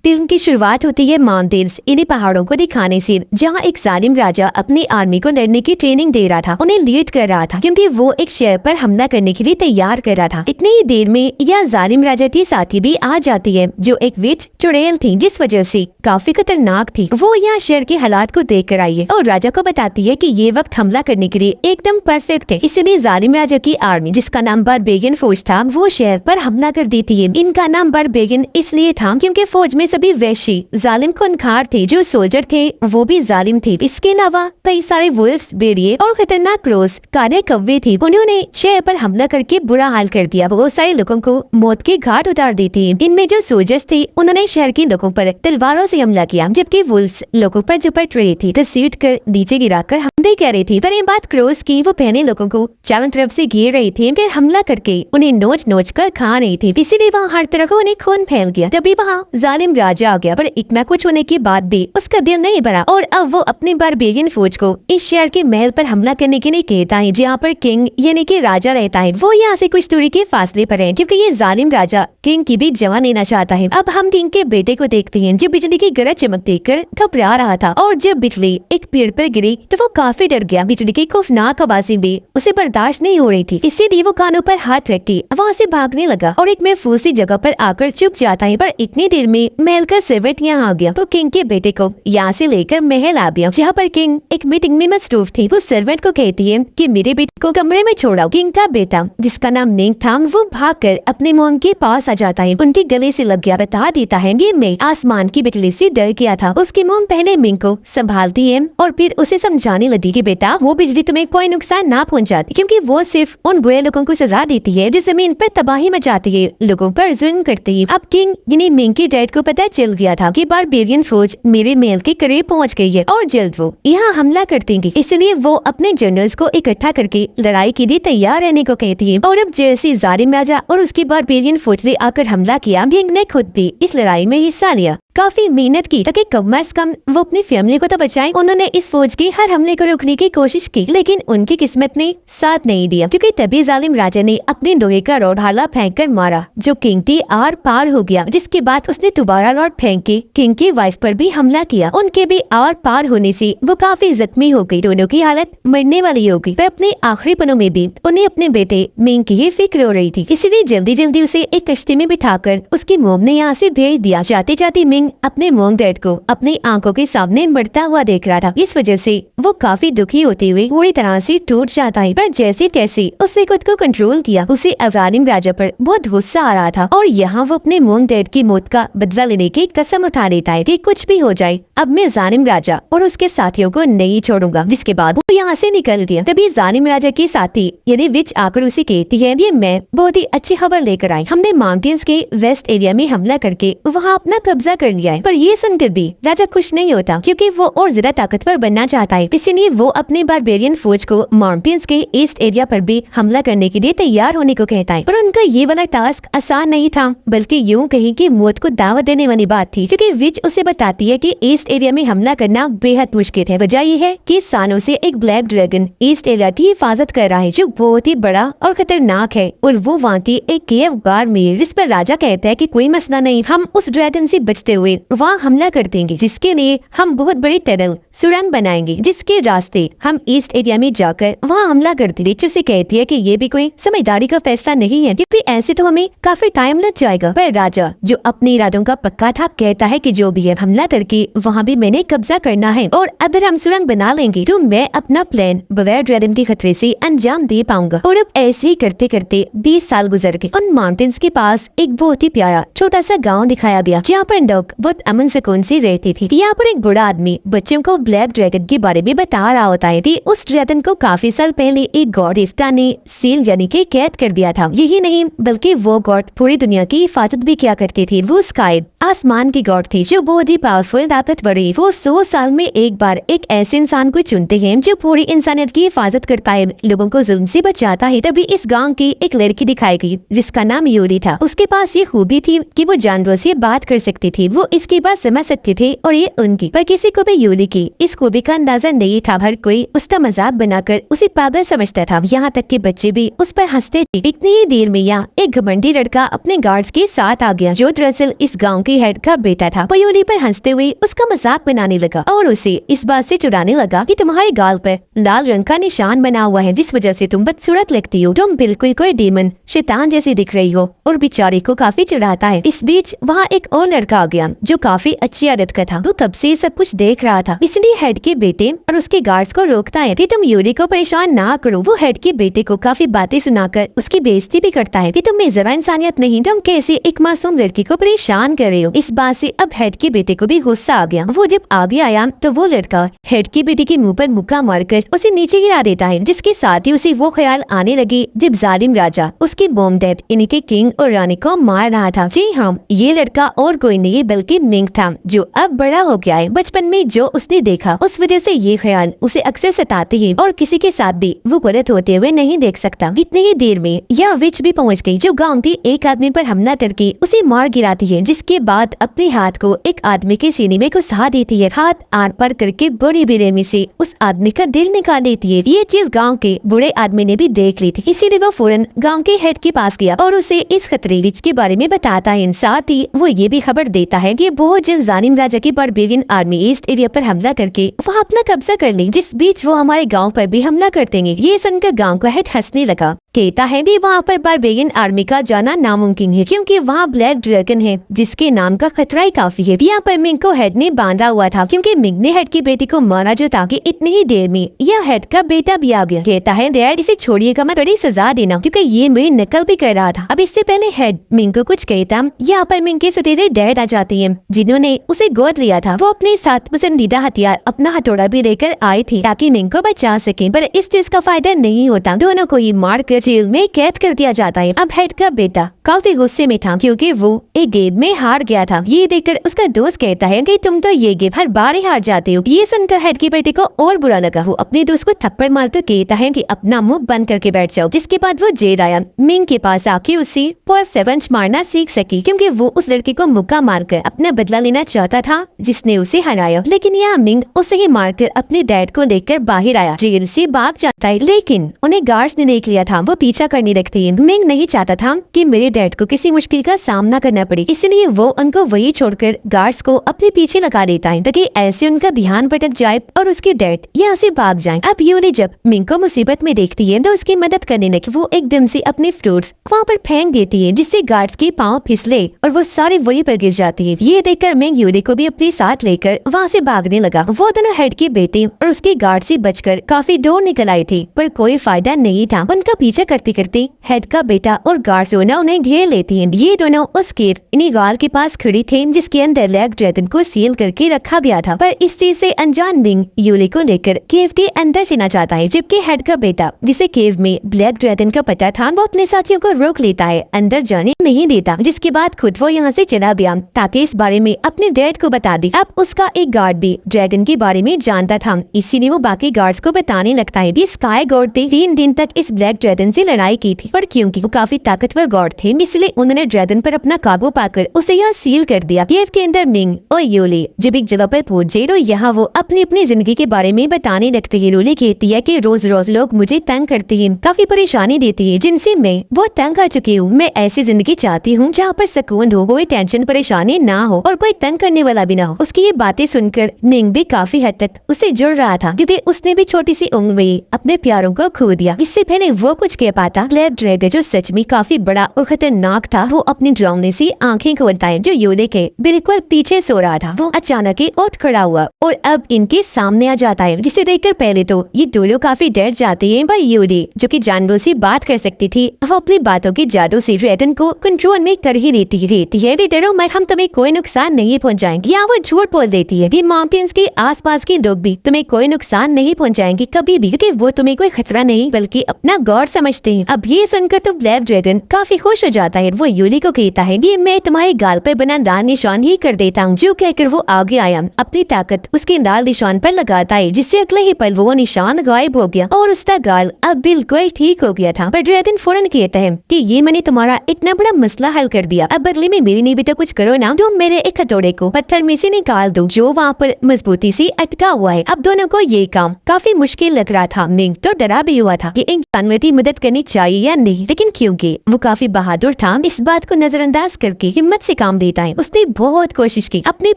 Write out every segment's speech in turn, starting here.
Film की शुरुआत होती है माउंटेन्स इन्हीं पहाड़ों को दिखाने से, जहाँ एक जालिम राजा अपनी आर्मी को लड़ने की ट्रेनिंग दे रहा था, उन्हें लीड कर रहा था क्योंकि वो एक शहर पर हमला करने के लिए तैयार कर रहा था। इतनी ही देर में यह जालिम राजा की साथी भी आ जाती है जो एक विच चुड़ैल थी, जिस वजह से काफी खतरनाक थी। वो यहाँ शहर के हालात को देख कर आई है और राजा को बताती है कि ये वक्त हमला करने के लिए एकदम परफेक्ट है। इसलिए जालिम राजा की आर्मी, जिसका नाम बारबेगियन फौज था, वो शहर पर हमला कर देती है। इनका नाम बारबेगियन इसलिए था क्योंकि फौज में सभी वैशी जालिम खूंखार थे। जो सोल्जर थे वो भी जालिम थे। इसके अलावा कई सारे वुल्फ्स, भेड़िए और खतरनाक क्रोस, काले कौवे थे। उन्होंने शहर पर हमला करके बुरा हाल कर दिया। बहुत सारे लोगों को मौत के घाट उतार दी थी। इनमें जो सोल्जर्स थे उन्होंने शहर के लोगों पर तलवारों से हमला किया, जबकि वुल्फ्स लोगों पर झपट रही थी, घसीट कर नीचे गिराकर हमले कर रही थी। पर ये बात क्रोस की, वो पहले लोगों को चारों तरफ से घेर रही थी, फिर हमला करके उन्हें नोच नोच कर खा रही थी। इसीलिए वहाँ हर तरफ उन्हें खून फैल गया। तभी वहाँ जालिम राजा आ गया, पर इतना कुछ होने के बाद भी उसका दिल नहीं भरा और अब वो अपनी बारबेगियन फौज को इस शहर के महल पर हमला करने के लिए कहता है, जहाँ पर किंग यानी कि राजा रहता है। वो यहाँ से कुछ दूरी के फासले पर है क्योंकि ये जालिम राजा किंग की भी जान लेना चाहता है। अब हम किंग के बेटे को देखते हैं जो बिजली की गरज चमक देखकर घबरा रहा था, और जब बिजली एक पेड़ पर गिरी तो वो काफी डर गया। बिजली की खौफनाक आवाजें भी उसे बर्दाश्त नहीं हो रही थी, इसीलिए वो कानों पर हाथ रख के वहाँ से भागने लगा और एक महफूज सी जगह पर आकर चुप जाता है। पर इतनी देर में महल का सर्वेंट यहाँ आ गया। तो किंग के बेटे को यहाँ से लेकर महल आ गया, जहाँ पर किंग एक मीटिंग में मसरूफ थी। वो सर्वेंट को कहती है कि मेरे बेटे को कमरे में छोड़ाओ। किंग का बेटा, जिसका नाम निंग था, वो भागकर अपने मोम के पास आ जाता है, उनके गले से लग गया, बता देता है कि मैं आसमान की बिजली से डर गया था। उसकी मोम पहले मिंग को संभालती है और फिर उसे समझाने लगी कि बेटा, वो बिजली तुम्हें कोई नुकसान ना पहुंचाती, क्योंकि वो सिर्फ उन बुरे लोगों को सजा देती है जो जमीन पर तबाही मचाती है, लोगों पर जुल्म करती है। अब किंग यानी मिंग के डैड को पता चल गया था कि बारबेरियन फौज मेरे महल के करीब पहुंच गई है और जल्द वो यहाँ हमला कर देंगे। इसलिए वो अपने जनरल्स को इकट्ठा करके लड़ाई के लिए तैयार रहने को कहती है। और अब जैसे जालिम राजा और उसकी बारबेरियन फौज ने आकर हमला किया, किंग ने खुद भी इस लड़ाई में हिस्सा लिया। काफी मेहनत की ताकि कम से कम वो अपनी फैमिली को तो बचाए। उन्होंने इस फौज की हर हमले को रोकने की कोशिश की, लेकिन उनकी किस्मत ने साथ नहीं दिया, क्योंकि तभी जालिम राजा ने अपने लोहे का रॉड हाला फेंक कर मारा, जो किंग के आर पार हो गया। जिसके बाद उसने दोबारा रॉड फेंक के किंग की वाइफ पर भी हमला किया। उनके भी आर पार होने से वो काफी जख्मी हो गई। दोनों की हालत मरने वाली हो गई। पर अपने आखिरी पलों में भी उन्हें अपने बेटे मिंग की ही फिक्र हो रही थी, इसीलिए जल्दी जल्दी उसे एक कश्ती में बिठाकर उसकी मोम ने यहाँ से भेज दिया। जाते जाते मिंग अपने मोम डैड को अपनी आंखों के सामने मरता हुआ देख रहा था। इस वजह से वो काफी दुखी होते हुए पूरी तरह से टूट जाता है। पर जैसे तैसे उसने खुद को कंट्रोल किया। उसे जालिम राजा पर बहुत गुस्सा आ रहा था और यहाँ वो अपने मोम डैड की मौत का बदला लेने की कसम उठा लेता है कि कुछ भी हो जाए, अब मैं जालिम राजा और उसके साथियों को नहीं छोड़ूंगा। जिसके बाद वो यहाँ से निकल गया। तभी जालिम राजा की साथी यानी विच आकर उसे कहती है, ये मैं बहुत ही अच्छी खबर लेकर आई। हमने माउंटेन्स के वेस्ट एरिया में हमला करके वहाँ अपना कब्जा कर लिया है। पर ये सुनकर भी राजा खुश नहीं होता, क्योंकि वो और ज्यादा ताकतवर बनना चाहता है। इसलिए वो अपने बारबेरियन फौज को माउंटेन्स के ईस्ट एरिया पर भी हमला करने के लिए तैयार होने को कहता है। पर उनका ये वाला टास्क आसान नहीं था, बल्कि यूं कहीं कि मौत को दावत देने वाली बात थी, क्योंकि विच उसे बताती है कि ईस्ट एरिया में हमला करना बेहद मुश्किल है। वजह ये है कि सालों से एक ब्लैक ड्रैगन ईस्ट एरिया की हिफाजत कर रहा है, जो बहुत ही बड़ा और खतरनाक है, और वो वहाँ की एक केव गार में। जिस पर राजा कहता है कि कोई मसला नहीं, हम उस ड्रैगन से बचते हुए वहाँ हमला कर देंगे, जिसके लिए हम बहुत बड़ी टनल सुरंग बनाएंगे, जिसके रास्ते हम ईस्ट एरिया में जाकर वहाँ हमला कर देंगे। उसे कहती है कि ये भी कोई समझदारी का फैसला नहीं है, क्योंकि ऐसे तो हमें काफी टाइम लग जाएगा। पर राजा, जो अपने इरादों का पक्का था, कहता है कि जो भी है हमला करके वहाँ भी मैंने कब्जा करना है, और अगर हम सुरंग बना लेंगे तो मैं अपना प्लान बगैर ड्रैगन के खतरे से अंजाम दे पाऊंगा। और अब ऐसे ही करते करते 20 साल गुजर गए। उन माउंटेन्स के पास एक बहुत ही प्यारा छोटा सा गाँव दिखाया गया, जहाँ पर लोग बहुत अमन सुकून से रहती थी। यहाँ पर एक बड़ा आदमी बच्चों को ब्लैक ड्रैगन के बारे में बता रहा होता है कि उस ड्रैगन को काफी साल पहले एक गॉड इफ्ता ने सील यानी कि कैद कर दिया था। यही नहीं, बल्कि वो गॉड पूरी दुनिया की हिफाजत भी किया करते थे। वो स्काई आसमान की गॉड थी, जो बहुत ही पावरफुल ताकतवर है। वो 100 साल में एक बार एक ऐसे इंसान को चुनते हैं जो पूरी इंसानियत की हिफाजत करता है, लोगों को जुल्म से बचाता है। तभी इस गांव की एक लड़की दिखाई गई जिसका नाम यूरी था। उसके पास ये खूबी थी कि वो जानवरों से बात कर सकती थी। वो वो इसकी बात समझ सकते थे और ये उनकी, पर किसी को भी यूली की इस खूबी का अंदाजा नहीं था। हर कोई उसका मजाक बनाकर उसे पागल समझता था, यहाँ तक कि बच्चे भी उस पर हंसते थे। इतनी ही देर में यहाँ एक घमंडी लड़का अपने गार्ड्स के साथ आ गया, जो दरअसल इस गांव के हेड का बेटा था। वो यूली पर हंसते हुए उसका मजाक बनाने लगा और उसे इस बात से चुराने लगा कि तुम्हारे गाल पर लाल रंग का निशान बना हुआ है, जिस वजह से तुम बदसूरत लगती हो, तुम बिल्कुल कोई डेमन शैतान जैसी दिख रही हो, और बेचारे को काफी चिढ़ाता है। इस बीच वहाँ एक और लड़का आ गया जो काफी अच्छी आदत का था। वो तब से सब कुछ देख रहा था, इसलिए हेड के बेटे और उसके गार्ड्स को रोकता है कि तुम यूली को परेशान ना करो। वो हेड के बेटे को काफी बातें सुनाकर उसकी बेइज्जती भी करता है कि तुम में जरा इंसानियत नहीं, तुम कैसे एक मासूम लड़की को परेशान कर रहे हो। इस बात से अब हेड के बेटे को भी गुस्सा आ गया। वो जब आगे आया तो वो लड़का हेड की बेटी के मुंह पर मुक्का मारकर उसे नीचे गिरा देता है, जिसके साथ ही उसे वो ख्याल आने लगे जब जालिम राजा उसके मॉम डैड इनके किंग और रानी को मार रहा था। जी हाँ, ये लड़का और कोई नहीं बल्कि मिंग था, जो अब बड़ा हो गया है। बचपन में जो उसने देखा उस वजह से ये ख्याल उसे अक्सर सताते हैं और किसी के साथ भी वो गलत होते हुए नहीं देख सकता। इतनी ही देर में यह विच भी पहुँच गई, जो गाँव के एक आदमी पर हमला करके उसे मार गिराती है, जिसके बाद अपने हाथ को एक आदमी के सीने में घुसा देती है। हाथ आर पार करके बड़ी बेरहमी से उस आदमी का दिल निकाल देती है। ये चीज गांव के बूढ़े आदमी ने भी देख ली थी, इसीलिए वो फौरन गांव के हेड के पास गया और उसे इस खतरे के बारे में बताता है। साथ ही वो ये भी खबर देता है कि बहुत जल्द जालिम राजा की बारबेरियन आर्मी ईस्ट एरिया पर हमला करके वहाँ अपना कब्जा कर ले, जिस बीच वो हमारे गाँव पर भी हमला कर देंगे। ये सुनकर गाँव का हेड हंसने लगा, कहता है कि वहाँ पर बारबेरियन आर्मी का जाना नामुमकिन है, क्योंकि वहाँ ब्लैक ड्रैगन है, जिसके नाम का खतरा ही काफी है। यहाँ पर मिंग को हेड ने बांधा हुआ था, क्योंकि मिंग ने हेड की बेटी को मारा, जो था कि इतनी ही देर में यह हेड का बेटा भी आ गया। कहता है डैड इसे छोड़िएगा, मैं बड़ी सजा देना, क्योंकि ये मेरी नकल भी कर रहा था। अब इससे पहले हेड मिंग को कुछ कहता, यहाँ पर मिंग के सतीरे डैड आ जाते हैं, जिन्होंने उसे गोद लिया था। वो अपने साथ पसंदीदा हथियार अपना हथौड़ा भी लेकर आए थे ताकि मिंग को बचा सके, पर इस चीज का फायदा नहीं होता। दोनों को ही मार कर जेल में कैद कर दिया जाता है। अब हेड का बेटा काफी गुस्से में था, क्योंकि वो एक गेम में हार गया था। ये देखकर उसका दोस्त कहता है कि तुम तो ये गेम हर बार ही हार जाते हो। ये सुनकर हेड के बेटे को और बुरा लगा। वो अपने दोस्त को थप्पड़ मारकर कहता है कि अपना मुंह बंद करके बैठ जाओ, जिसके बाद वो जेल आया। मिंग के पास आके उसे परफेक्ट मारना सीख सकी, क्योंकि वो उस लड़के को मुक्का मारकर अपना बदला लेना चाहता था जिसने उसे हराया। लेकिन यहाँ मिंग उसे ही मारकर अपने डैड को लेकर बाहर आया, जेल से भाग जाता है। लेकिन उन्हें गार्ड्स ने देख लिया था, वो पीछा करने लगते हैं। मिंग नहीं चाहता था कि मेरे डैड को किसी मुश्किल का सामना करना पड़े, इसलिए वो उनको वही छोड़कर गार्ड्स को अपने पीछे लगा देता है, ताकि ऐसे उनका ध्यान भटक जाए और उसके डैड यहाँ से भाग जाए। अब यूली जब मिंग को मुसीबत में देखती है तो उसकी मदद करने लगी। वो एकदम से अपने फ्रूट्स वहाँ पर फेंक देती है, जिससे गार्ड्स के पाँव फिसले और वो सारे वहीं पर गिर जाते हैं। ये देखकर मिंग यूली को भी अपने साथ लेकर वहाँ से भागने लगा। वो दोनों हेड के बेटे और उसके गार्ड से बचकर काफी दूर निकल आए थे, पर कोई फायदा नहीं था। उनका पीछा करते करते हेड का बेटा और गार्ड सोना उन्हें घेर लेते हैं। ये दोनों उस केव इन्हीं गाल के पास खड़ी थे, जिसके अंदर ब्लैक ड्रैगन को सील करके रखा गया था। पर इस चीज से अनजान मिंग यूली को लेकर केव के अंदर चलना चाहता है, जबकि हेड का बेटा, जिसे केव में ब्लैक ड्रैगन का पता था, वो अपने साथियों को रोक लेता है, अंदर जाने नहीं देता। जिसके बाद खुद वो यहाँ से चला गया ताकि इस बारे में अपने डैड को बता दे। अब उसका एक गार्ड भी ड्रैगन के बारे में जानता था, इसीलिए वो बाकी गार्ड्स को बताने लगता है। ये स्काई गॉड थे 3 दिन तक इस ब्लैक ड्रैगन से लड़ाई की थी, पर क्योंकि वो काफी ताकतवर गॉड थे, इसलिए उन्होंने ड्रैगन पर अपना काबू पाकर उसे यहाँ सील कर दिया। केव के अंदर मिंग और यूली जब एक जगह पर पहुंचे तो यहाँ वो अपनी अपनी जिंदगी के बारे में बताने लगते हैं। यूली कहती है कि रोज रोज लोग मुझे तंग करते हैं, काफी परेशानी देते हैं, जिनसे मैं बहुत तंग आ चुकी हूँ। मैं ऐसी जिंदगी चाहती हूँ जहाँ पर सुकून हो, कोई टेंशन परेशानी ना हो और कोई तंग करने वाला भी ना हो। उसकी ये बातें सुनकर मिंग भी काफी हद तक उसे जुड़ रहा था, क्योंकि उसने भी छोटी सी उम्र में अपने प्यारों को खो दिया। इससे पहले वो कुछ कह पाता, ब्लैक ड्रैगन जो सच में काफी बड़ा और खतरनाक था, वो अपनी डरावने सी आंखें खोलता है, जो यूली के बिल्कुल पीछे सो रहा था। वो अचानक ही उठ खड़ा हुआ और अब इनके सामने आ जाता है, जिसे देखकर पहले तो ये दोनों काफी डर जाते हैं। पर यूली, जो कि जानवरों से बात कर सकती थी, वो अपनी बातों के जादू से ड्रैगन को कंट्रोल में कर ही रहती है। डरो मत, हम तुम्हें कोई नुकसान नहीं पहुंचाएंगे। या वो झूठ बोल देती है कि माउंटेन्स के आसपास के लोग भी तुम्हें कोई नुकसान नहीं पहुंचाएंगे कभी भी, क्योंकि वो तुम्हें कोई खतरा नहीं बल्कि अपना गॉड समझते हैं। अब ये सुनकर तो ब्लैक ड्रैगन काफी खुश हो जाता है। वो यूली को कहता है कि मैं तुम्हारे गाल पर बना लाल निशान ही कर देता हूँ। जो कहकर वो आगे आया, अपनी ताकत उसके लाल निशान पर लगाता है, जिससे अगले ही पल वो निशान गायब हो गया और उसका गाल अब बिल्कुल ठीक हो गया था। पर ड्रैगन फौरन कहता है कि ये मैंने तुम्हारा इतना बड़ा मसला हल कर दिया, अब बदले में मेरे लिए भी तो कुछ करो ना। तुम मेरे एक हथौड़े को पत्थर में से निकाल दो जो वहाँ पर मजबूती से अटका हुआ है। अब दोनों को ये काम काफी मुश्किल लग रहा था। मिंग तो डरा भी हुआ था कि इंसान मेरी मदद करनी चाहिए या नहीं, लेकिन क्योंकि वो काफी बहादुर था, इस बात को नजरअंदाज करके हिम्मत से काम देता है। उसने बहुत कोशिश की, अपनी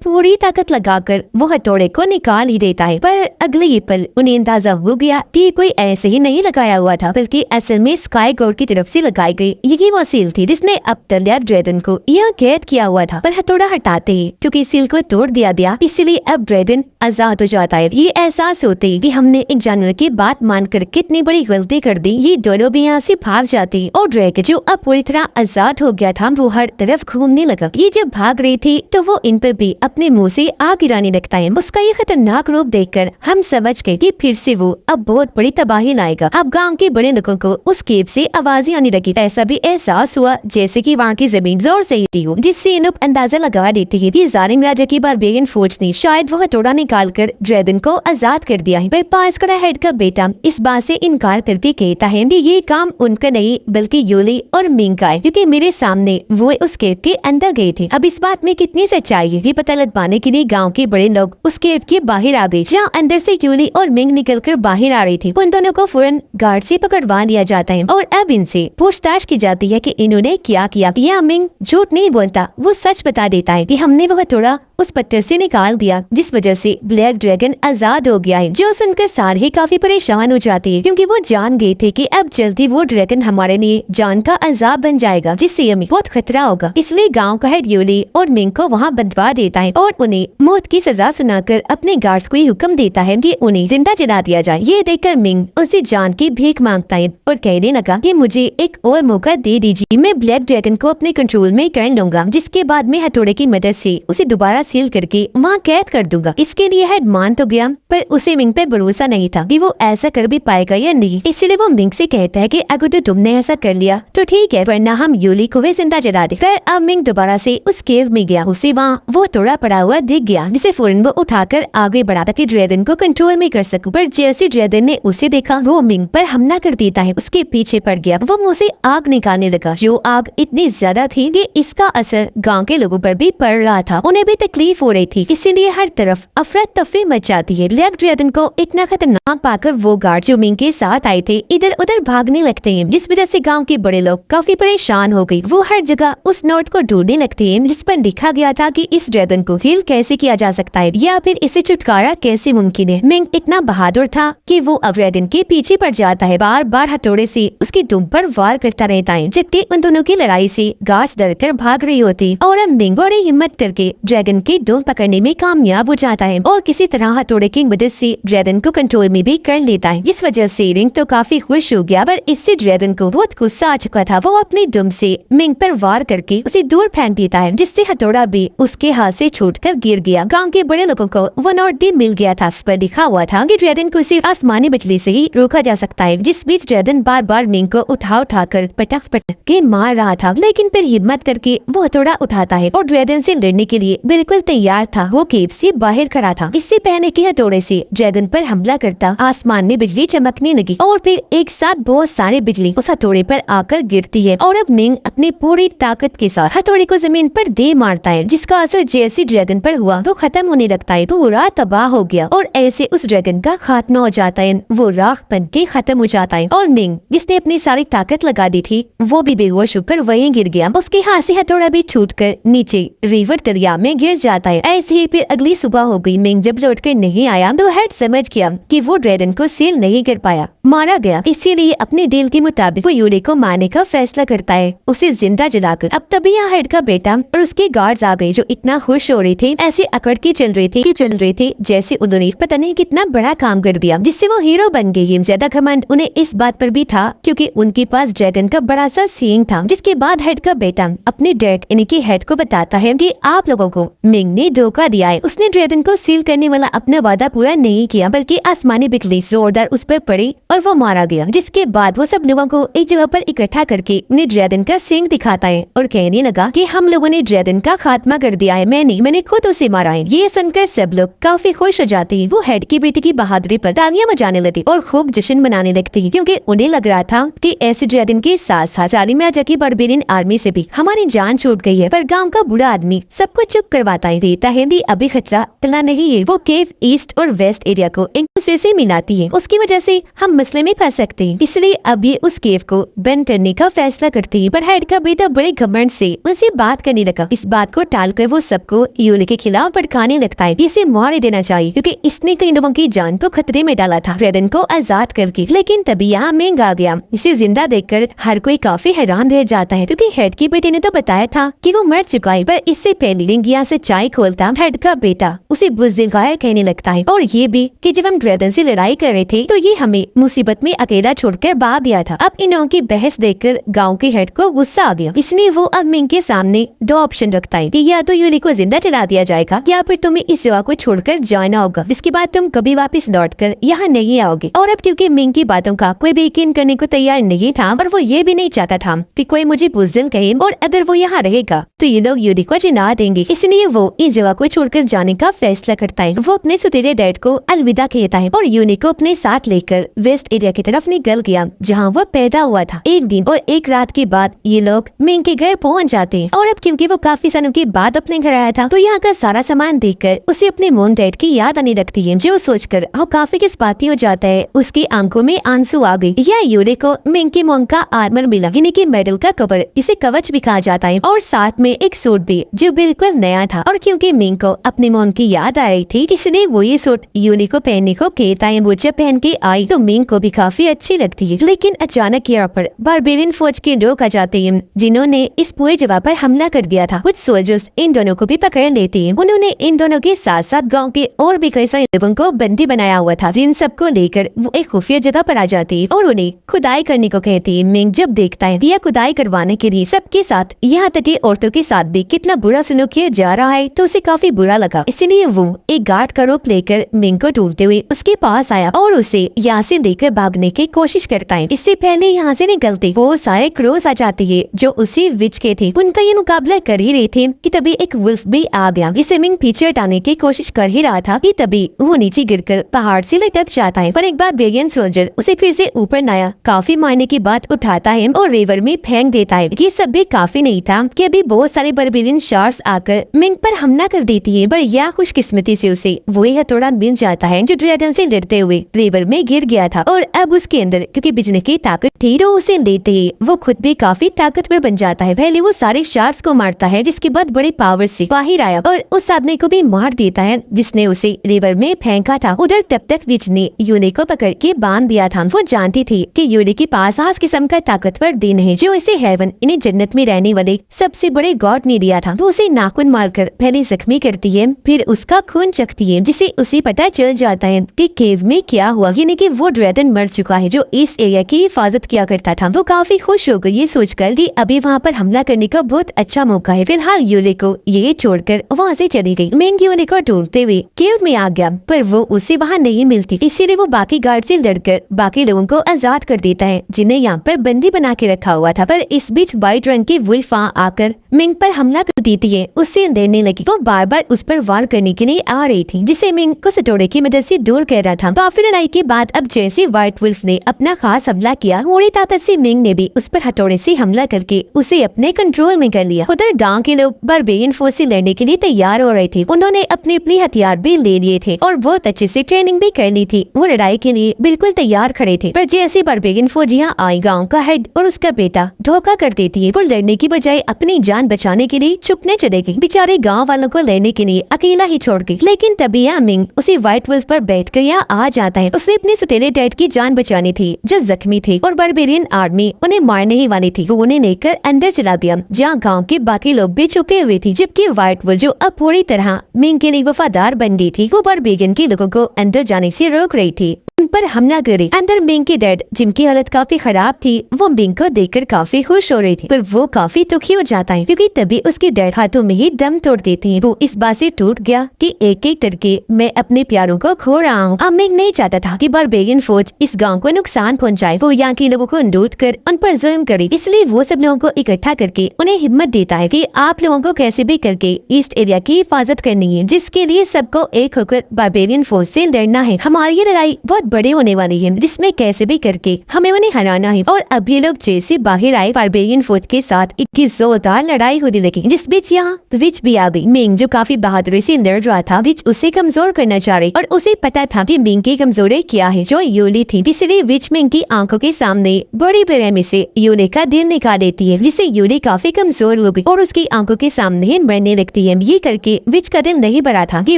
पूरी ताकत लगाकर वो हथौड़े को निकाल ही देता है, पर अगले ही पल उन्हें अंदाजा हो गया कि कोई ऐसे ही नहीं लगाया हुआ था, बल्कि असल में स्काई गॉड की तरफ से लगाई गई यही वो सील थी जिसने अब तक ड्रैगन को यह कैद किया हुआ था। पर हथौड़ा हटाते ही क्योंकि सील को तोड़ दिया गया, इसलिए अब ड्रैगन आजाद हो जाता है। ये एहसास होते ही कि हमने एक जानवर की बात मानकर कितनी बड़ी गलती कर दी, ये दोनों भी यहाँ से भाग जाते और ड्रैगन जो अब पूरी तरह आजाद हो गया था वो हर तरफ घूमने लगा। ये जब भाग रही थी तो वो इन पर भी अपने मुंह से आग गिराने लगता है। उसका ये खतरनाक रूप देखकर हम समझ गए कि फिर से वो अब बहुत बड़ी तबाही लाएगा। अब गांव के बड़े लोगों को उस केव से आवाजें आने लगी। ऐसा भी एहसास हुआ जैसे कि वहाँ की जमीन जोर से हिलती हो, जिससे लोग अंदाजा लगा देते हैं कि जालिम राजा की बारबेरियन फौज ने शायद वो हथौड़ा निकालकर ड्रैगन को आजाद कर दिया है। पर पास्करा हेड का बेटा इस बात से इनकार करके कहता है कि ये काम उनका नहीं बल्कि यूली और मिंग का है, क्योंकि मेरे सामने वो उस केव के अंदर गए थे। अब इस बात में कितनी सच्चाई है ये पता लग पाने के लिए गाँव के बड़े लोग उस केव के बाहर आ गए, जहाँ अंदर से यूली और मिंग निकलकर बाहर आ रही थी। उन दोनों को फौरन गार्ड से पकड़वा लिया जाता है और अब इनसे पूछताछ की जाती है कि इन्होंने क्या किया। यह मिंग झूठ नहीं बोलता, वो सच बता देता है कि हमने वो हथौड़ा उस पत्थर से निकाल दिया जिस वजह से ब्लैक ड्रैगन आजाद हो गया है। जो सुनकर सारे काफी परेशान हो जाते हैं, क्योंकि वो जान गए थे कि अब जल्दी वो ड्रैगन हमारे लिए जान का अजाब बन जाएगा, जिससे हमें बहुत खतरा होगा। इसलिए गांव का हेड यूली और मिंग को वहां बंधवा देता है और उन्हें मौत की सजा सुनाकर अपने गार्ड्स को हुक्म देता है कि उन्हें जिंदा जला दिया जाए। ये देखकर मिंग उससे जान की भीख मांगता है और कहने लगा कि मुझे एक और मौका दे दीजिए, मैं ब्लैक ड्रैगन को अपने कंट्रोल में कर लूंगा, जिसके बाद मैं हथौड़े की मदद से उसे दोबारा सील करके वहाँ कैद कर दूंगा। इसके लिए हेड मान तो गया, पर उसे मिंग पे भरोसा नहीं था कि वो ऐसा कर भी पाएगा या नहीं। इसलिए वो मिंग से कहता है कि अगर तो तुमने ऐसा कर लिया तो ठीक है, वरना हम यूली को भी जिंदा जला दे। फिर अब मिंग दोबारा से उस केव में गया, उसे वहाँ वो थोड़ा पड़ा हुआ दिख गया, जिसे फौरन वो उठाकर आगे बढ़ा ताकि ड्रैगन को कंट्रोल में कर सकूं। पर जैसे ड्रैगन ने उसे देखा वो मिंग पर हमला कर देता है, उसके पीछे पड़ गया। वो मुंह से आग निकालने लगा, जो आग इतनी ज्यादा थी कि इसका असर गांव के लोगों पर भी पड़ रहा था। उन्हें भी तकलीफ हो रही थी, इसीलिए हर तरफ अफरा तफरी मच जाती है। ब्लैक ड्रैगन को इतना खतरनाक पाकर वो गार्ड जो मिंग के साथ आए थे इधर उधर भागने लगते हैं, जिस वजह से गांव के बड़े लोग काफी परेशान हो गए। वो हर जगह उस नोट को ढूंढने लगते हैं जिस पर लिखा गया था कि इस ड्रैगन को सील कैसे किया जा सकता है या फिर इसे छुटकारा कैसे मुमकिन है। मिंग इतना बहादुर था कि वो अब ड्रैगन के पीछे पड़ जाता है, बार बार हथौड़े से उसकी दुम पर वार करता रहता है, जबकि उन दोनों की लड़ाई से गार्ड्स डरकर भाग रही होती। और अब मिंग बड़ी हिम्मत करके ड्रैगन की दुम पकड़ने में कामयाब हो जाता है और किसी तरह हथौड़े की मदद से ड्रैगन को कंट्रोल में भी कर लेता है। इस वजह से मिंग तो काफी खुश हो गया, पर इससे ड्रैगन को बहुत गुस्सा आ चुका था। वो अपनी दुम से मिंग पर वार करके उसे दूर फेंक देता है, जिससे हथौड़ा भी उसके हाथ से छूटकर गिर गया। गांव के बड़े लोगों को वो नोट भी मिल गया था, उस पर लिखा हुआ था कि ड्रैगन को सिर्फ आसमानी बिजली से ही रोका जा सकता है। जिस बीच ड्रैगन बार बार मिंग को उठा कर पटक के मार रहा था, लेकिन फिर हिम्मत करके वो हथौड़ा उठाता है और ड्रैगन से लड़ने के लिए बिल्कुल तैयार था। वो केव से बाहर खड़ा था। इससे पहले कि हथौड़े से ड्रैगन पर हमला करता, आसमान में बिजली चमकने लगी और फिर एक साथ बहुत सारी बिजली उस हथौड़े पर आकर गिरती है। और अब मिंग अपनी पूरी ताकत के साथ हथौड़े को जमीन पर दे मारता है, जिसका असर जैसे ड्रैगन पर हुआ वो खत्म होने लगता है, पूरा तबाह हो गया और ऐसे उस ड्रैगन का खात्मा हो जाता है। वो राख बन के खत्म हो जाता है और मिंग जिसने अपनी सारी ताकत लगा दी थी वो भी बेहोश होकर वहीं गिर गया। उसके हाथ से हथौड़ा भी छूटकर नीचे रिवर दरिया में गिर जाता है। ऐसे ही फिर अगली सुबह हो गई। मिंग जब लौट कर नहीं आया तो हेड समझ गया कि वो ड्रैगन को सील नहीं कर पाया, मारा गया। इसीलिए अपने डील के मुताबिक वो यूली को मारने का फैसला करता है, उसे जिंदा जलाकर। अब तभी यहाँ हेड का बेटा और उसके गार्ड्स आ गए, जो इतना खुश हो रहे थे, ऐसे अकड़ के चल रहे थे जैसे उन्होंने पता नहीं कितना बड़ा काम कर दिया, जिससे वो हीरो बन गए। ज्यादा घमंड उन्हें इस बात पर भी था क्योंकि उनके पास ड्रैगन का बड़ा सा सींग था। जिसके बाद हेड का बेटा अपने डैड यानी कि हेड को बताता है कि आप लोगों को मिंग ने धोखा दिया है। उसने ड्रैगन को सील करने वाला अपना वादा पूरा नहीं किया, बल्कि आसमानी बिजली जोरदार उस पर पड़ी और वो मारा गया। जिसके बाद वो सब लोगों को एक जगह पर इकट्ठा करके उन्हें ड्रैगन का सींग दिखाता है और कहने लगा कि हम लोगों ने ड्रैगन का खात्मा कर दिया है, मैंने खुद उसे मारा है। ये सुनकर सब लोग काफी खुश हो जाते हैं। वो हेड की बेटी की बहादुरी पर तालियां बजाने लगे और खूब जश्न मनाने लगते हैं, क्योंकि उन्हें लग रहा था कि ऐसे ड्रैगन के साथ साथ जालिम राजा की बारबेरियन आर्मी से भी हमारी जान छूट गई है। पर गांव का बुरा आदमी सबको चुप करवाता है, देता है कि अभी खतरा टला नहीं है। वो केव ईस्ट और वेस्ट एरिया को एक दूसरे से मिलाती है, उसकी वजह से हम मसले में फंस सकते हैं। इसलिए अब ये उस केव को बंद करने का फैसला करती है। पर हेड का बेटा बड़े घमंड से उनसे बात करने लगा। इस बात को टालकर वो सबको यूली के खिलाफ भड़काने लगता है। इसे मार देना चाहिए क्योंकि इसने कई लोगों की जान को खतरे में डाला था ड्रैगन को आजाद करके। लेकिन तभी यहाँ मिंग आ गया। इसे जिंदा देखकर हर कोई काफी हैरान रह जाता है, क्योंकि हेड की बेटे ने तो बताया था कि वो मर चुका है। पर इससे पहले मिंग यहाँ से चाय खोलता हेड का बेटा उसे बुज़दिल गायर कहने लगता है, और ये भी कि जब हम ड्रैगन से लड़ाई कर रहे थे तो ये हमें मुसीबत में अकेला छोड़कर भाग गया था। अब इन लोगों की बहस देखकर गाँव के हेड को गुस्सा आ गया। इसलिए वो अब मिंग के सामने दो ऑप्शन रखता है कि या तो यूली को जिंदा चला दिया जाएगा या फिर तुम्हें इस जगह को छोड़कर जाना होगा, जिसके बाद तुम कभी वापस लौटकर यहाँ नहीं आओगे। और अब क्योंकि मिंग की बातों का कोई भी यकीन करने को तैयार नहीं था, और वो ये भी नहीं चाहता था कि कोई मुझे बुज़दिल कहे, और अगर वो यहाँ रहेगा तो ये लोग यूली को जिना देंगे। इसलिए वो इस जगह को छोड़कर जाने का फैसला करता है। वो अपने सुतेरे डैड को अलविदा कहता है और यूली को अपने साथ लेकर वेस्ट एरिया की तरफ निकल गया, जहाँ वो पैदा हुआ था। एक दिन और एक रात के बाद ये लोग मिंग के घर पहुँच जाते हैं। और अब क्योंकि वो काफी सालों के बाद अपने घर आया था, तो यहाँ का सारा सामान देखकर उसे अपने मोम डैड की याद आने लगती है, जो सोचकर वो काफी किस्मती हो जाता है। उसकी आंखों में आंसू आ गए। या यूली को मिंग के मोम का आर्मर मिला, यानी कि मेडल का कवर, इसे कवच भी कहा जाता है, और साथ में एक सूट भी जो बिल्कुल नया था। और क्योंकि मिंग को अपने मोम की याद आ रही थी, इसलिए वो ये सूट यूली को पहनने को कहता है। वो जब पहन के आई तो मिंग को भी काफी अच्छी लगती है। लेकिन अचानक यहाँ पर बारबेरियन फौज के लोग आ जाते हैं, जिन्होंने इस पूरे जगह पर हमला कर दिया था। कुछ सोल्जर्स इन दोनों को भी पकड़ लेते हैं। उन्होंने इन दोनों के साथ साथ गांव के और भी कई सारे लोगों को बंदी बनाया हुआ था, जिन सबको लेकर वो एक खुफिया जगह पर आ जाती है और उन्हें खुदाई करने को कहती है। मिंग जब देखता है यह खुदाई करवाने के लिए सबके साथ, यहाँ तक कि औरतों के साथ भी कितना बुरा सलूक किया जा रहा है, तो उसे काफी बुरा लगा। इसलिए वो एक गार्ड का रूप लेकर मिंग को ढूंढते हुए उसके पास आया और उसे यहाँ से लेकर भागने की कोशिश करता है। इससे पहले यहाँ से निकलते वो सारे क्रोस आ जाते हैं जो उसी विच के थे। उनका ये मुकाबला कर ही रहे थे कि तभी एक वुल्फ भी आ गया। इसे मिंग पीछे हटाने की कोशिश कर ही रहा था कि तभी वो नीचे गिरकर पहाड़ से लटक जाता है। पर एक बार बेरियन सोल्जर उसे फिर से ऊपर लाया, काफी मारने की बात उठाता है और रिवर में फेंक देता है। ये सब भी काफी नहीं था कि अभी बहुत सारे बारबेरियन शार्क्स आकर मिंग पर हमला कर देती है। पर यह खुशकिस्मती से उसे वही हथौड़ा मिल जाता है जो ड्रैगन से लड़ते हुए रिवर में गिर गया था। और अब उसके अंदर क्योंकि बिजली की ताकत थी, तो उसे लेते ही वो खुद भी काफी ताकतवर बन जाता है। पहले वो सारे शार्क्स को मारता है, जिसके बाद बड़े पावर से बाहर आया और उस आदमी को भी मार देता है जिसने उसे रिवर में फेंका था। उधर तब तक विच ने यूली को पकड़ के बांध दिया था। वो जानती थी कि यूली के पास खास किस्म का ताकतवर दिन है, जो इसे हेवन, इन्हें जन्नत में रहने वाले सबसे बड़े गॉड ने दिया था। वो उसे नाखून मारकर पहले जख्मी करती है, फिर उसका खून चखती है, जिसे उसे पता चल जाता है कि केव में क्या हुआ, यानी कि वो ड्रैगन मर चुका है जो इस एरिया की हिफाजत किया करता था। वो काफी खुश हो गई ये सोचकर कि अभी वहाँ पर हमला करने का बहुत अच्छा मौका है। फिलहाल यूली को ये छोड़कर वहाँ से चली गई। मिंग यूली को ढूंढते हुए केव में आ गया, पर वो उसे वहाँ नहीं मिलती। इसीलिए वो बाकी गार्ड से लड़कर बाकी लोगों को आजाद कर देता है, जिन्हें यहाँ पर बंदी बना के रखा हुआ था। पर इस बीच व्हाइट रंग की वुल्फ आकर मिंग पर हमला कर देती है, उससे डरने लगी। वो बार बार उस पर वार करने के लिए आ रही थी, जिसे मिंग को हथौड़े की मदद से दूर कर रहा था। काफी लड़ाई के बाद अब जैसे व्हाइट वुल्फ ने अपना खास हमला किया, थोड़ी ताकत से मिंग ने भी उस पर हथौड़े से हमला करके उसे अपने कंट्रोल में कर लिया। उधर गांव के लोग बारबेरियन फोर्स से लड़ने के लिए तैयार हो रहे थे। उन्होंने अपने अपने हथियार भी ले लिए थे और बहुत अच्छे से ट्रेनिंग भी कर ली थी। वो लड़ाई के लिए बिल्कुल तैयार खड़े थे। पर जैसे बारबेरियन फौज यहाँ आई, गाँव का हेड और उसका बेटा धोखा कर देती है। वो लड़ने की बजाय अपनी जान बचाने के लिए छुपने चले गए। बेचारे गाँव वालों को लड़ने के लिए अकेला ही छोड़ गई। लेकिन तभी यहाँ मिंग उसी व्हाइट वुल्फ पर बैठकर यहाँ आ जाता है। उसने अपने सौतेले डैड की जान बचानी थी जो जख्मी थे, और बारबेरियन आर्मी उन्हें मारने ही वाली थी। वो उन्हें लेकर अंदर चला गया, जहाँ गांव के बाकी लोग भी छुपे हुए थे। जबकि व्हाइट वुल्फ, जो अब पूरी तरह मिंग के लिए वफादार बन गई थी, वो बारबेरियन के लोगों को अंदर जाने से रोक रही थी। पर हमला करे। अंदर मिंग की डैड, जिनकी हालत काफी खराब थी, वो मिंग को देखकर काफी खुश हो रही थी, पर वो काफी दुखी हो जाता है क्योंकि तभी उसके डैड हाथों में ही दम तोड़ देते हैं। वो इस बात से टूट गया कि एक एक करके मैं अपने प्यारों को खो रहा हूँ। अब मिंग नहीं चाहता था कि बारबेरियन फौज इस गांव को नुकसान पहुंचाए। वो यहाँ के लोगों को लूट कर उन पर जुल्म करे, इसलिए वो सब लोगों को इकट्ठा करके उन्हें हिम्मत देता है कि आप लोगों को कैसे भी करके ईस्ट एरिया की हिफाजत करनी है, जिसके लिए सबको एक होकर बारबेरियन फौज से लड़ना है। हमारी ये लड़ाई बहुत बड़ी होने वाली है, जिसमें कैसे भी करके हमें उन्हें हराना है। और अब ये लोग जैसे बाहर आए, बारबेरियन फौज के साथ इतनी जोरदार लड़ाई होने लगी, जिस बीच यहाँ विच भी आ गई। मिंग जो काफी बहादुरी से लड़ रहा था, विच उसे कमजोर करना चाह रही और उसे पता था कि मिंग की कमजोरी क्या है, जो यूली थी। इसलिए विच मिंग की आंखों के सामने बड़ी बेरहमी से यूली का दिल निकाल देती है, जिससे यूली काफी कमजोर हो गई और उसकी आंखों के सामने ही मरने लगती है। ये करके विच का दिल नहीं भरा था कि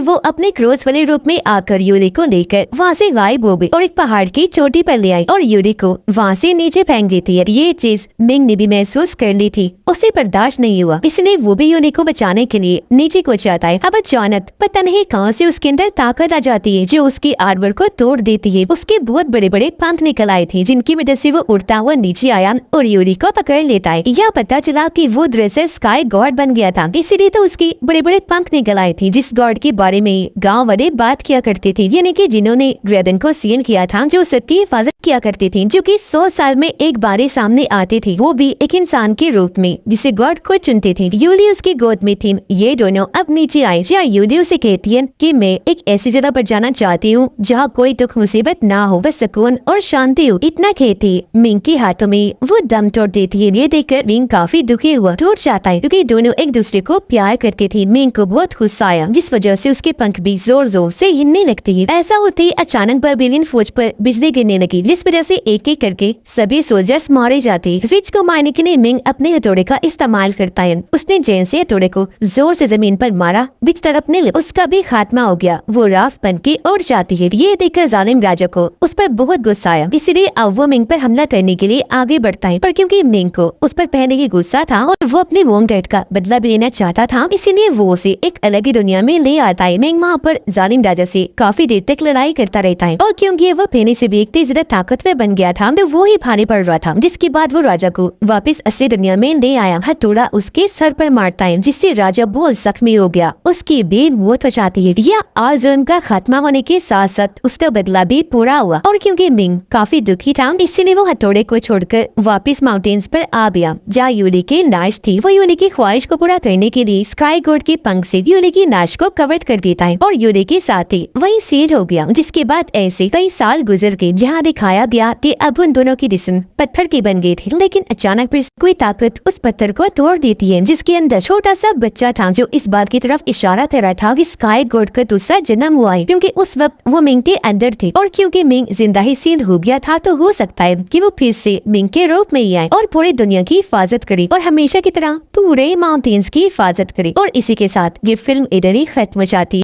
वो अपने क्रोध वाले रूप में आकर यूली को लेकर वहाँ से गायब हो गई और एक पहाड़ की चोटी पर ले आई और यूली को वहाँ से नीचे फेंक देती है। ये चीज मिंग ने भी महसूस कर ली थी, उसे बर्दाश्त नहीं हुआ, इसलिए वो भी यूली को बचाने के लिए नीचे को जाता है। अब अचानक पता नहीं कहाँ से उसके अंदर ताकत आ जाती है, जो उसकी आर्मर को तोड़ देती है। उसके बहुत बड़े बड़े पंख निकल आए थे, जिनकी वजह से वो उड़ता हुआ नीचे आया और यूली को पकड़ लेता है। यह पता चला कि वो दरअसल स्काई गॉड बन गया था, इसीलिए तो उसकी बड़े बड़े पंख निकल आए थे, जिस गॉड के बारे में गाँव वाले बात किया करते थे, यानी कि जिन्होंने ड्रैगन को सील किया था, जो सबकी हिफाजत किया करते थे, जो कि 100 साल में एक बार सामने आते थे, वो भी एक इंसान के रूप में, जिसे गॉड को चुनते थे। यूली उसकी गोद में थी। ये दोनों अब नीचे आए, जहाँ यूली उसे कहती है कि मैं एक ऐसी जगह पर जाना चाहती हूँ जहाँ कोई दुख मुसीबत ना हो, बस सुकून और शांति हो। इतना कहती मिंग के हाथों में वो दम तोड़ देती है। ये देखकर मिंग काफी दुखी हुआ, टूट जाता है, क्योंकि दोनों एक दूसरे को प्यार करते थे। मिंग को बहुत गुस्सा आया, जिस वजह से उसके पंख भी जोर जोर से हिलने लगते हैं। ऐसा होते ही अचानक बारबेरियन फौज पर बिजली गिरने लगी, जिस वजह से एक एक करके सभी सोल्जर्स मारे जाते। विच को मारने के लिए मिंग अपने हथौड़े का इस्तेमाल करता है। उसने जैन से हथौड़े को जोर से जमीन पर मारा, विच तड़पने लगा। उसका भी खात्मा हो गया, वो राख बन के उड़ जाती है। ये देखकर जालिम राजा को उस पर बहुत गुस्सा आया, इसलिए अब वो मिंग पर हमला करने के लिए आगे बढ़ता है। पर क्योंकि मिंग को उस पर पहले ही गुस्सा था और वो अपने वोंग डेड का बदला भी लेना चाहता था, इसीलिए वो उसे एक अलग ही दुनिया में ले आता है। मिंग वहाँ पर जालिम राजा से काफी देर तक लड़ाई करता रहता है, और क्योंकि वो पहले से भी एक तेज ताकतवर बन गया था, तो वो ही भारी पड़ रहा था। जिसके बाद वो राजा को वापस असली दुनिया में ले आया, हथौड़ा उसके सर पर मारता है, जिससे राजा बहुत जख्मी हो गया। उसकी बेल बहुत हो जाती है। यह जुल्म का खात्मा होने के साथ साथ उसका बदला भी पूरा हुआ, और क्योंकि मिंग काफी दुखी था, इसलिए वो हथौड़े को छोड़कर वापस माउंटेन्स पर आ गया, जहाँ यूली की लाश थी। वो यूली की ख्वाहिश को पूरा करने के लिए स्काई गॉड के पंख से यूली की लाश को कवर कर देता है और यूली के साथ ही वही सील हो गया। जिसके बाद ऐसे कई साल गुजर गए, जहाँ दिखाया गया कि अब उन दोनों की जिस्म पत्थर की बन गई थी, लेकिन अचानक फिर कोई ताकत उस पत्थर को तोड़ देती है, जिसके अंदर छोटा सा बच्चा था, जो इस बात की तरफ इशारा कर रहा था कि स्काई गॉड का दूसरा जन्म हुआ है, क्योंकि उस वक्त वो मिंग के अंदर थे। और क्योंकि मिंग जिंदा ही सील हो गया था, तो हो सकता है कि वो फिर से मिंग के रूप में ही आए और पूरी दुनिया की हिफाजत करे, और हमेशा की तरह पूरे माउंटेन्स की हिफाजत करे। और इसी के साथ ये फिल्म इधर ही खत्म हो जाती है।